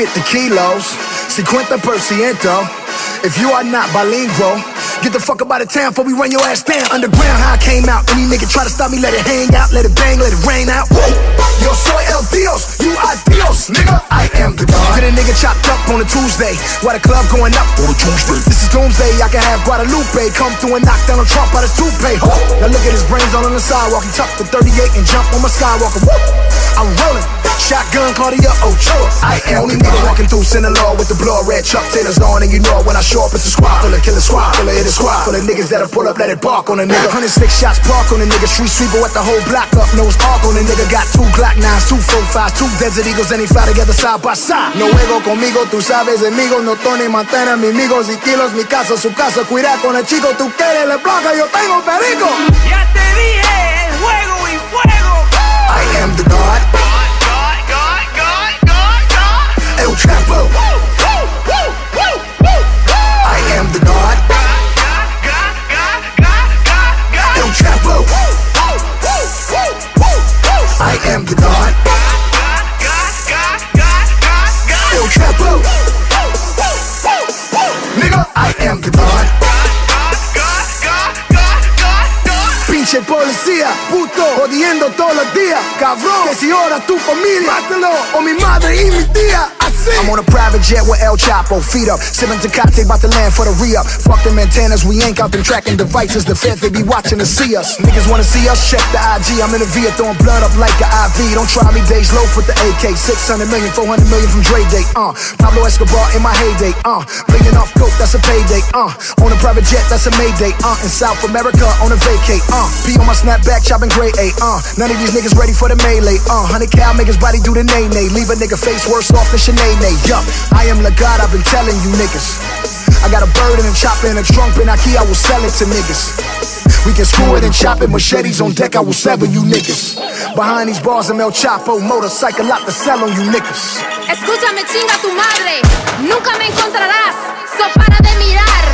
get the kilos, 50%. If you are not bilingual, get the fuck up out of town before we run your ass down. Underground, how I came out. Any nigga try to stop me, let it hang out, let it bang, let it rain out. Yo soy el Dios, you are Dios, nigga. I am the God. Get a nigga chopped up on a Tuesday, while the club going up on a Tuesday. This is doomsday, I can have Guadalupe come through and knock down a Trump out his toupee. Now look at his brains all on the sidewalk. He tucked the 38 and jump on my skywalker. Woo! I'm rolling, shotgun Claudia Ochoa. I am only nigga walking through Sinaloa with the blood red Chuck Taylors on, and you know when I show up it's a squad full of killer squad, full of hit a squad, full of niggas that'll pull up, let it bark on a nigga. 106 shots park on a nigga, street sweeper with the whole block up, nose arc on a nigga. Got 2 Glock 9s, 2 45s, 2 Desert Eagles, and they fly together side by side. No juego conmigo, tú sabes, amigos, no Tony Montana, mis amigos y kilos, mi casa, su casa, cuida con el chico, tú quieres la placa, yo tengo perico. Ya te dije, el juego y fuego. I am the God. El Chapo. I am the God. El Chapo. I am the God. El Chapo. Nigga, I am the God. Pinche policía, puto, jodiendo todos los días. Cabrón, que si ora tu familia, mátalo, o mi madre y mi tía. I'm on a private jet with El Chapo, feet up, sipping Tecate, bout to land for the re-up. Fuck them antennas, we ain't out them tracking devices. The feds, they be watching to see us. Niggas wanna see us, check the IG. I'm in a Via throwing blood up like an IV. Don't try me, days low with the AK. 600 million, 400 million from Dre Day. Pablo Escobar in my heyday. Bringing off coke, that's a payday. On a private jet, that's a Mayday. In South America, on a vacate. P on my snapback, chopping grade A. None of these niggas ready for the melee. 100 cal, make his body do the nay-nay. Leave a nigga face worse off than Sinead. Yup, I am the God, I've been telling you niggas. I got a bird and a chopper and a trunk in Ikea, I will sell it to niggas. We can screw it and chop it, machetes on deck, I will sever you niggas. Behind these bars I'm El Chapo, motorcycle lot to sell on you niggas. Escúchame, chinga tu madre, nunca me encontrarás, so para de mirar.